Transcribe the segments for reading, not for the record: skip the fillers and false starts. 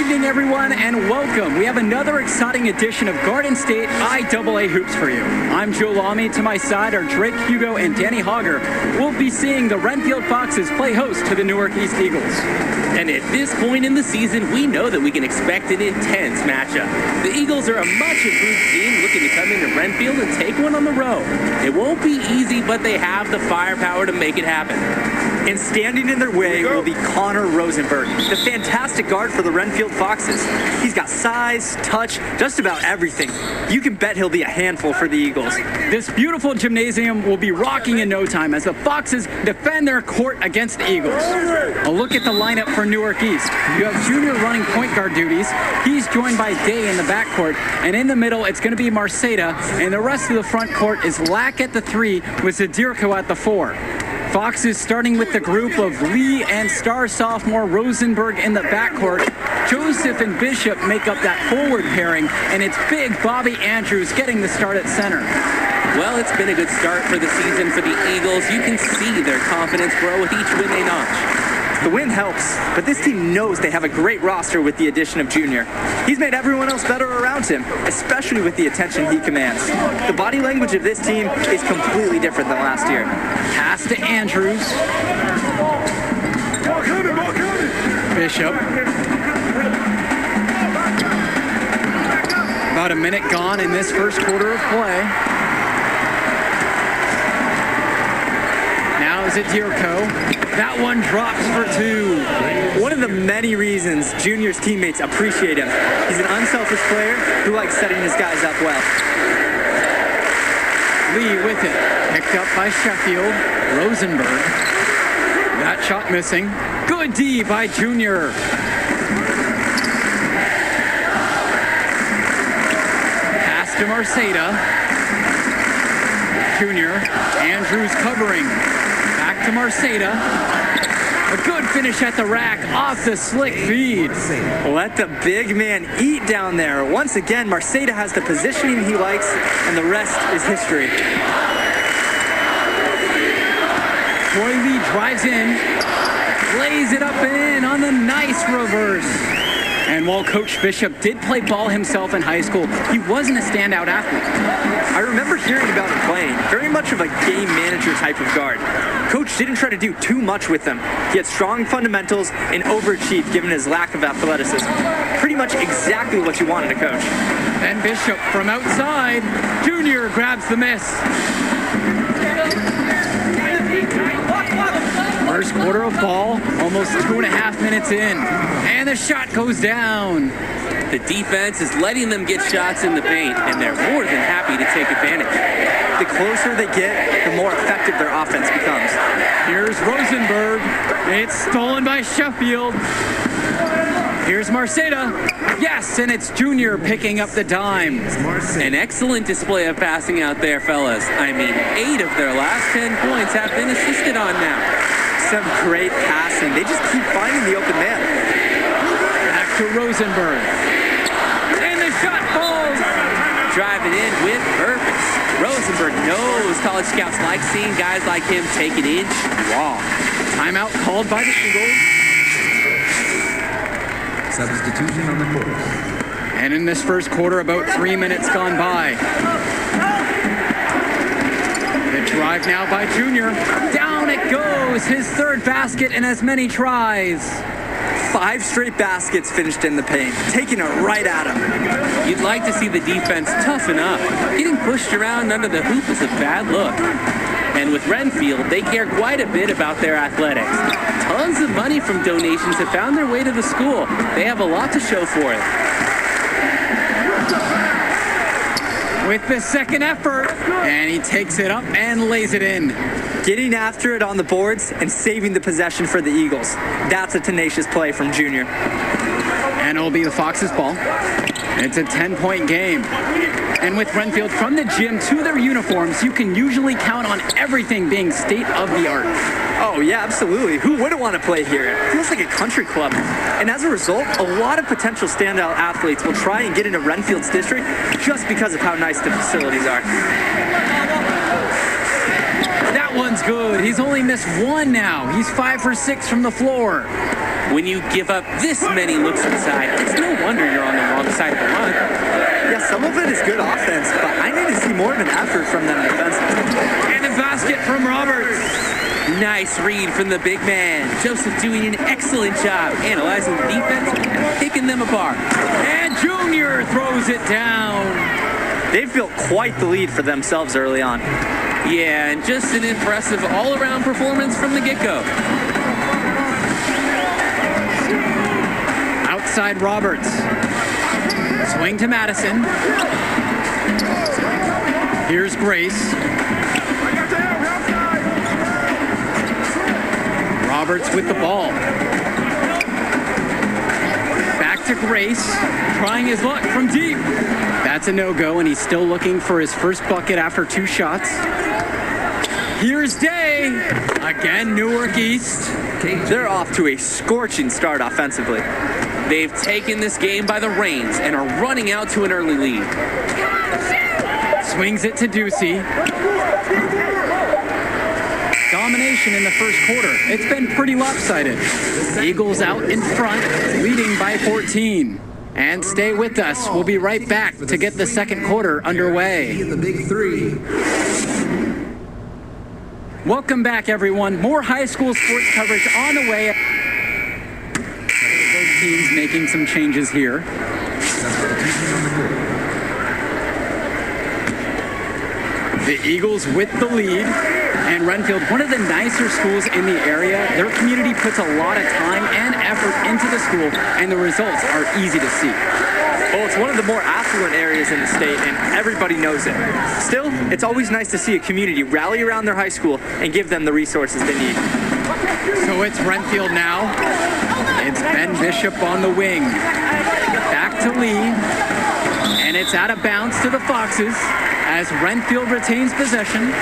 evening, everyone, and welcome. We have another exciting edition of Garden State IAA Hoops for you. I'm Joe Lamy. To my side are Drake Hugo and Danny Hogger. We'll be seeing the Renfield Foxes play host to the Newark East Eagles. And at this point in the season, we know that we can expect an intense matchup. The Eagles are a much improved team looking to come into Renfield and take one on the road. It won't be easy, but they have the firepower to make it happen. And standing in their way will be Connor Rosenberg, the fantastic guard for the Renfield Foxes. He's got size, touch, just about everything. You can bet he'll be a handful for the Eagles. This beautiful gymnasium will be rocking in no time as the Foxes defend their court against the Eagles. A look at the lineup for Newark East. You have Junior running point guard duties. He's joined by Day in the backcourt. And in the middle, it's going to be Marceda. And the rest of the front court is Lack at the 3 with Zadirko at the 4. Foxes starting with the group of Lee and star sophomore Rosenberg in the backcourt. Joseph and Bishop make up that forward pairing, and it's big Bobby Andrews getting the start at center. Well, it's been a good start for the season for the Eagles. You can see their confidence grow with each win they notch. The win helps, but this team knows they have a great roster with the addition of Junior. He's made everyone else better around him, especially with the attention he commands. The body language of this team is completely different than last year. Pass to Andrews. Bishop. About a minute gone in this first quarter of play. Now Zadirko. That one drops for 2. One of the many reasons Junior's teammates appreciate him. He's an unselfish player who likes setting his guys up well. Lee with it. Picked up by Sheffield. Rosenberg. That shot missing. Good D by Junior. Pass to Marceda. Junior. Andrews covering. Back to Marceda. A good finish at the rack off the slick feed. Let the big man eat down there. Once again, Marceda has the positioning he likes, and the rest is history. Troy Lee drives in, lays it up and in on the nice reverse. And while Coach Bishop did play ball himself in high school, he wasn't a standout athlete. I remember hearing about him playing, very much of a game manager type of guard. Coach didn't try to do too much with him. He had strong fundamentals and overachieved given his lack of athleticism. Pretty much exactly what you wanted a coach. And Bishop from outside, Junior grabs the miss. First quarter of ball, almost 2.5 minutes in, and the shot goes down. The defense is letting them get shots in the paint, and they're more than happy to take advantage. The closer they get, the more effective their offense becomes. Here's Rosenberg. It's stolen by Sheffield. Here's Marceda. Yes, and it's Junior picking up the dime. An excellent display of passing out there, fellas. I mean, 8 of their last 10 points have been assisted on now. Some great passing. They just keep finding the open man. Back to Rosenberg. And the shot falls. Driving in with purpose. Rosenberg knows college scouts like seeing guys like him take it in strong. Timeout called by the Eagles. Substitution on the court. And in this first quarter, about 3 minutes gone by. The drive now by Junior. Down it goes. His third basket in as many tries. 5 straight baskets finished in the paint, taking it right at him. You'd like to see the defense toughen up. Getting pushed around under the hoop is a bad look. And with Renfield, they care quite a bit about their athletics. Tons of money from donations have found their way to the school. They have a lot to show for it. With the second effort, and he takes it up and lays it in. Getting after it on the boards and saving the possession for the Eagles. That's a tenacious play from Junior. And it'll be the Foxes' ball. It's a 10-point game. And with Renfield from the gym to their uniforms, you can usually count on everything being state-of-the-art. Oh, yeah, absolutely. Who wouldn't want to play here? It feels like a country club. And as a result, a lot of potential standout athletes will try and get into Renfield's district just because of how nice the facilities are. That one's good. He's only missed one now. He's 5 for 6 from the floor. When you give up this many looks inside, it's no wonder you're on the wrong side of the line. Yeah, some of it is good offense, but I need to see more of an effort from them defensively. And a basket from Roberts. Nice read from the big man. Joseph doing an excellent job analyzing the defense and picking them apart. And Junior throws it down. They've built quite the lead for themselves early on. Yeah, and just an impressive all-around performance from the get-go. Outside Roberts. Swing to Madison. Here's Grace. Roberts with the ball. Back to Grace, trying his luck from deep. That's a no-go, and he's still looking for his first bucket after 2 shots. Here's Day. Again, Newark East. They're off to a scorching start offensively. They've taken this game by the reins and are running out to an early lead. Swings it to Ducey. Domination in the first quarter. It's been pretty lopsided. Eagles out in front, leading by 14. And stay with us. We'll be right back to get the second quarter underway. The big three. Welcome back, everyone. More high school sports coverage on the way. Both teams making some changes here. Substitution on the court. The Eagles with the lead. And Renfield, one of the nicer schools in the area. Their community puts a lot of time and effort into the school, and the results are easy to see. Well, it's one of the more affluent areas in the state, and everybody knows it. Still, it's always nice to see a community rally around their high school and give them the resources they need. So it's Renfield now. It's Ben Bishop on the wing. Back to Lee. And it's out of bounds to the Foxes as Renfield retains possession.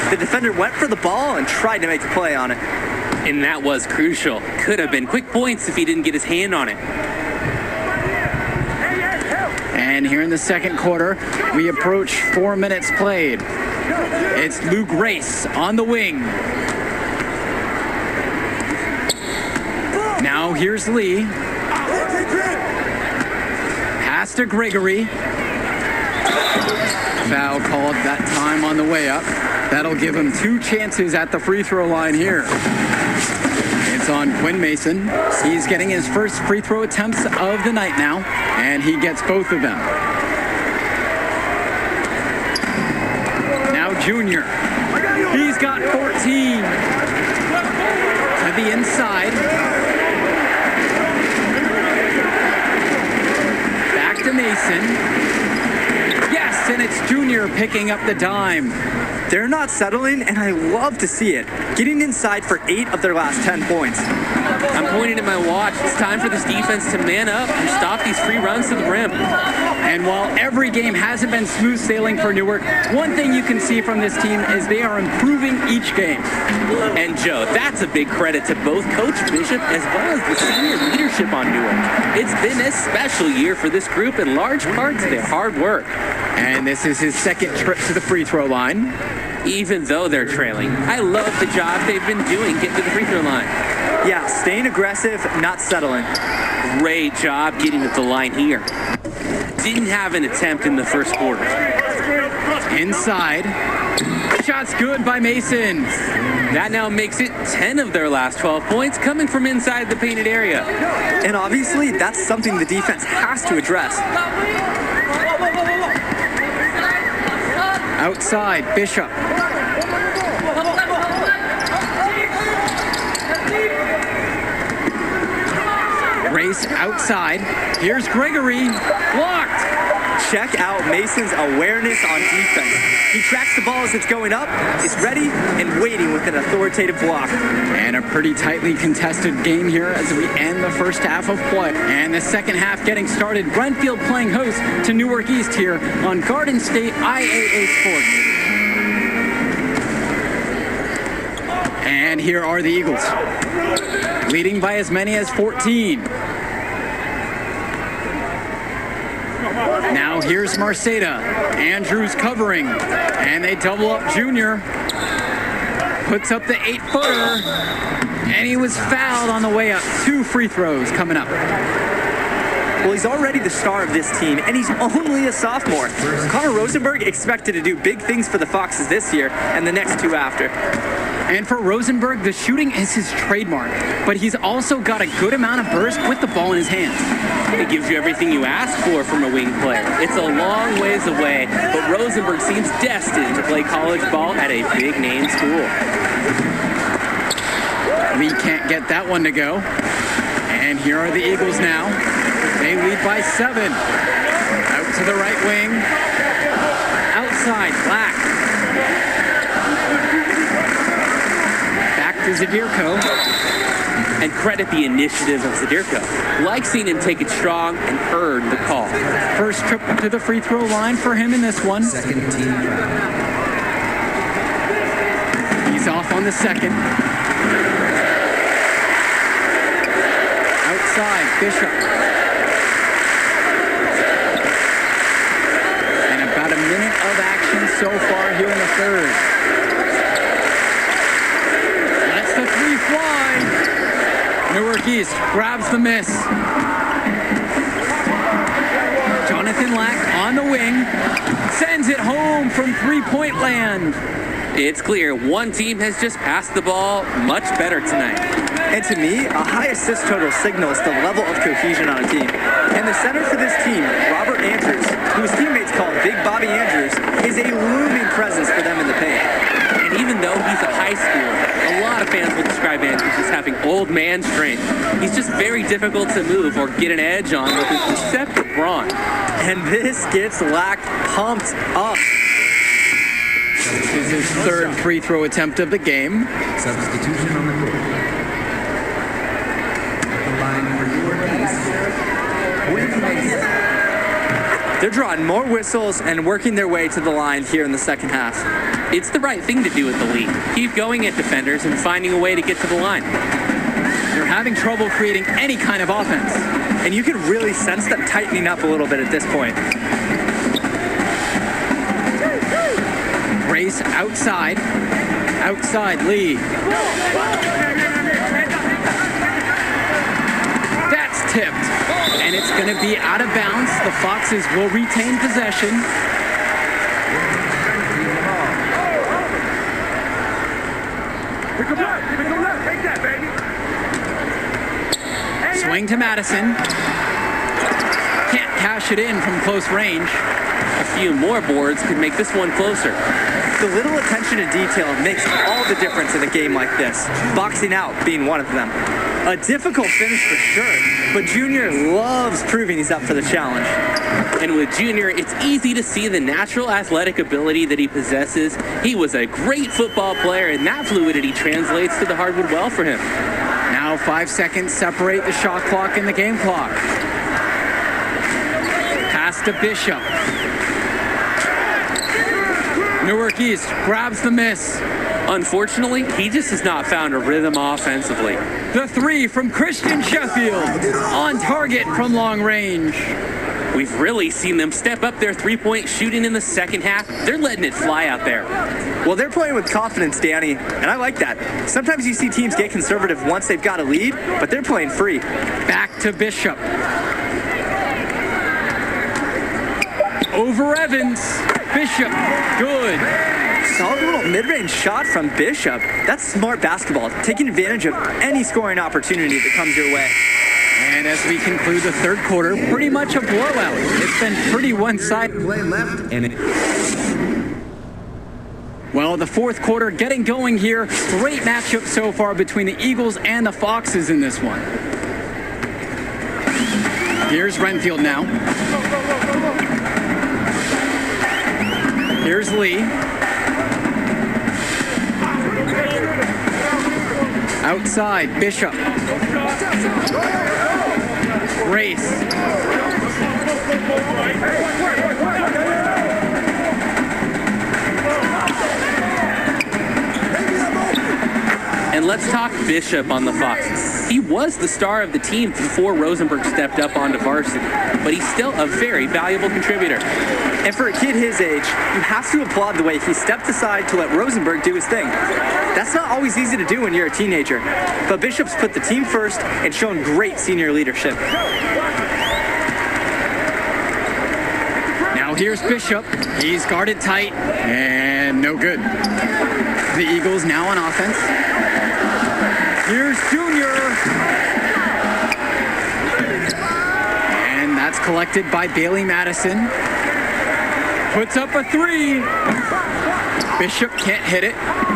The defender went for the ball and tried to make a play on it. And that was crucial. Could have been quick points if he didn't get his hand on it. And here in the second quarter, we approach 4 minutes played. It's Lou Grace on the wing. Now here's Lee. Pass to Gregory. Foul called that time on the way up. That'll give him 2 chances at the free throw line here. It's on Quinn Mason. He's getting his first free throw attempts of the night now, and he gets both of them. Now Junior. He's got 14. To the inside. Back to Mason. Yes, and it's Junior picking up the dime. They're not settling, and I love to see it. Getting inside for 8 of their last 10 points. I'm pointing at my watch. It's time for this defense to man up and stop these free runs to the rim. And while every game hasn't been smooth sailing for Newark, one thing you can see from this team is they are improving each game. And Joe, that's a big credit to both Coach Bishop as well as the senior leadership on Newark. It's been a special year for this group in large part to their hard work. And this is his second trip to the free throw line. Even though they're trailing, I love the job they've been doing getting to the free throw line. Yeah, staying aggressive, not settling. Great job getting to the line here. Didn't have an attempt in the first quarter. Inside. Shot's good by Mason. That now makes it 10 of their last 12 points coming from inside the painted area. And obviously, that's something the defense has to address. Outside, Bishop. Grace outside. Here's Gregory. Blocked. Check out Mason's awareness on defense. He tracks the ball as it's going up, is ready, and waiting with an authoritative block. And a pretty tightly contested game here as we end the first half of play. And the second half getting started. Renfield playing host to Newark East here on Garden State IAA Sports. And here are the Eagles, leading by as many as 14. Now here's Marceda. Andrews covering, and they double up Junior. Puts up the 8-footer. And he was fouled on the way up. 2 free throws coming up. Well, he's already the star of this team, and he's only a sophomore. Connor Rosenberg expected to do big things for the Foxes this year and the next 2 after. And for Rosenberg, the shooting is his trademark, but he's also got a good amount of burst with the ball in his hands. It gives you everything you ask for from a wing player. It's a long ways away, but Rosenberg seems destined to play college ball at a big-name school. Lee can't get that one to go. And here are the Eagles now. They lead by 7. Out to the right wing. Outside, Black. Back to Zadirko. And credit the initiative of Zadirko. Like seeing him take it strong and earn the call. First trip to the free throw line for him in this one. Second team foul. He's off on the second. Outside, Bishop. And about a minute of action so far here in the third. That's the 3 fly. Newark East grabs the miss. Jonathan Lack on the wing. Sends it home from 3-point land. It's clear one team has just passed the ball much better tonight. And to me, a high assist total signals the level of cohesion on a team. And the center for this team, Robert Andrews, who his teammates call Big Bobby Andrews, is a looming presence for them in the paint. And even though he's a high schooler, a lot of fans will describe Andrews as having old man strength. He's just very difficult to move or get an edge on with his deceptive brawn. And this gets Lack pumped up. This is his third free throw attempt of the game. Substitution on the court. At the line for Newark East. Wayne Mason. They're drawing more whistles and working their way to the line here in the second half. It's the right thing to do at the league. Keep going at defenders and finding a way to get to the line. They're having trouble creating any kind of offense. And you can really sense them tightening up a little bit at this point. Race outside. Outside, Lee. That's tipped. And it's going to be out of bounds. The Foxes will retain possession. Swing to Madison. Can't cash it in from close range. A few more boards could make this one closer. The little attention to detail makes all the difference in a game like this. Boxing out being one of them. A difficult finish for sure, but Junior loves proving he's up for the challenge. And with Junior, it's easy to see the natural athletic ability that he possesses. He was a great football player, and that fluidity translates to the hardwood well for him. Now 5 seconds separate the shot clock and the game clock. Pass to Bishop. Newark East grabs the miss. Unfortunately, he just has not found a rhythm offensively. The 3 from Christian Sheffield. On target from long range. We've really seen them step up their three-point shooting in the second half. They're letting it fly out there. Well, they're playing with confidence, Danny, and I like that. Sometimes you see teams get conservative once they've got a lead, but they're playing free. Back to Bishop. Over Evans. Bishop, good. Solid little mid-range shot from Bishop. That's smart basketball, taking advantage of any scoring opportunity that comes your way. And as we conclude the third quarter, pretty much a blowout. It's been pretty one-sided. Play left and Well, the fourth quarter getting going here. Great matchup so far between the Eagles and the Foxes in this one. Here's Renfield now. Here's Lee. Outside, Bishop. Race. And let's talk Bishop on the Foxes. He was the star of the team before Rosenberg stepped up onto varsity, but he's still a very valuable contributor. And for a kid his age, you have to applaud the way he stepped aside to let Rosenberg do his thing. That's not always easy to do when you're a teenager, but Bishop's put the team first and shown great senior leadership. Now here's Bishop. He's guarded tight and no good. The Eagles now on offense. Here's Junior. And that's collected by Bailey Madison. Puts up a three. Bishop can't hit it.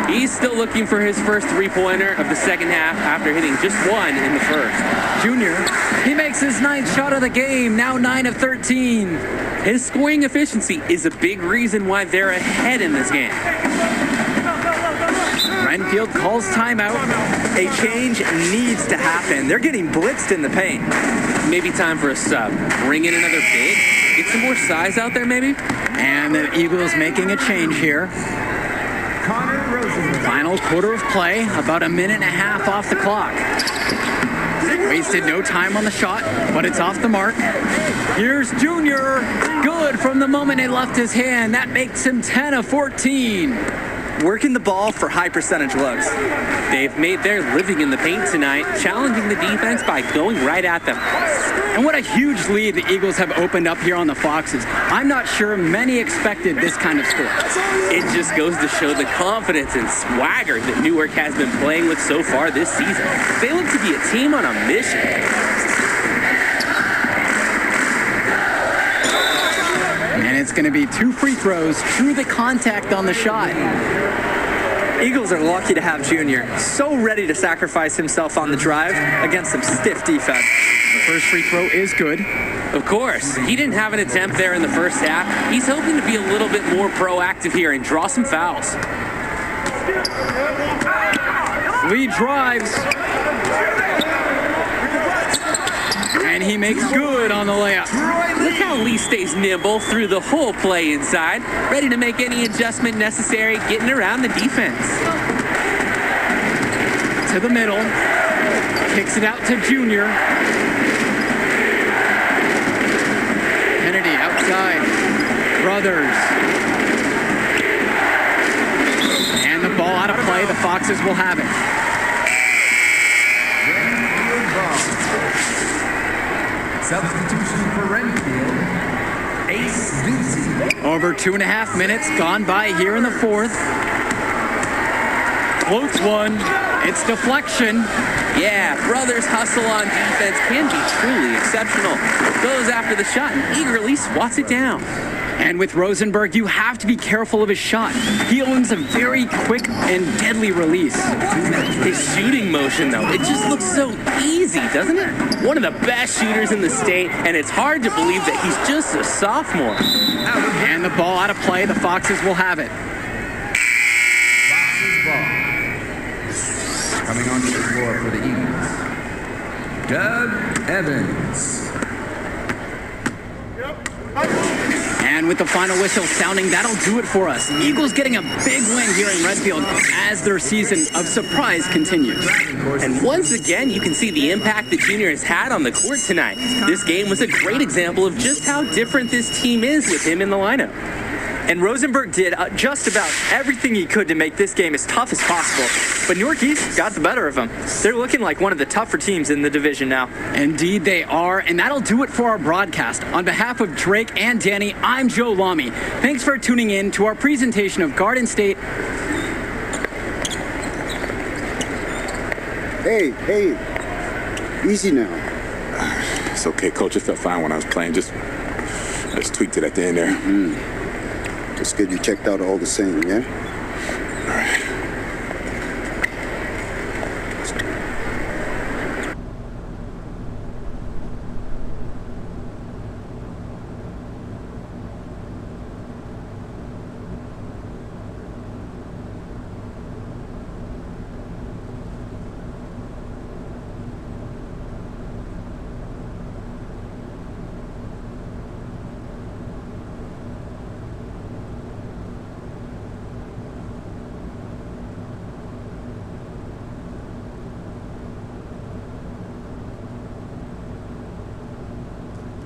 He's still looking for his first three-pointer of the second half after hitting just one in the first. Junior, he makes his 9th shot of the game, now 9 of 13. His scoring efficiency is a big reason why they're ahead in this game. Renfield calls timeout. A change needs to happen. They're getting blitzed in the paint. Maybe time for a sub. Bring in another big. Get some more size out there, maybe. And the Eagles making a change here. Final quarter of play, about a minute and a half off the clock. Wasted no time on the shot, but it's off the mark. Here's Junior. Good from the moment it left his hand. That makes him 10 of 14. Working the ball for high percentage looks. They've made their living in the paint tonight, challenging the defense by going right at them. And what a huge lead the Eagles have opened up here on the Foxes. I'm not sure many expected this kind of score. It just goes to show the confidence and swagger that Newark has been playing with so far this season. They look to be a team on a mission. And it's going to be 2 free throws through the contact on the shot. Eagles are lucky to have Junior, so ready to sacrifice himself on the drive against some stiff defense. The first free throw is good. Of course, he didn't have an attempt there in the first half. He's hoping to be a little bit more proactive here and draw some fouls. Lee drives. And he makes good on the layup. Look how Lee stays nimble through the whole play inside, ready to make any adjustment necessary, getting around the defense. To the middle. Kicks it out to Junior. Kennedy outside. Brothers. And the ball out of play. The Foxes will have it. Substitution for Renfield, Ace Ducey. Over 2.5 minutes gone by here in the fourth. Floats one. It's deflection. Yeah, Brothers' hustle on defense can be truly exceptional. Goes after the shot and eagerly swats it down. And with Rosenberg, you have to be careful of his shot. He owns a very quick and deadly release. His shooting motion, though, it just looks so easy, doesn't it? One of the best shooters in the state, and it's hard to believe that he's just a sophomore. And the ball out of play. The Foxes will have it. Foxes ball. Coming onto the floor for the Eagles, Doug Evans. And with the final whistle sounding, that'll do it for us. Eagles getting a big win here in Redfield as their season of surprise continues. And once again, you can see the impact that Junior has had on the court tonight. This game was a great example of just how different this team is with him in the lineup. And Rosenberg did just about everything he could to make this game as tough as possible. But Newark East got the better of them. They're looking like one of the tougher teams in the division now. Indeed they are, and that'll do it for our broadcast. On behalf of Drake and Danny, I'm Joe Lamy. Thanks for tuning in to our presentation of Garden State. Hey, easy now. It's okay, Coach. It felt fine when I was playing. I just tweaked it at the end there. It's good you checked out all the same, yeah? All right.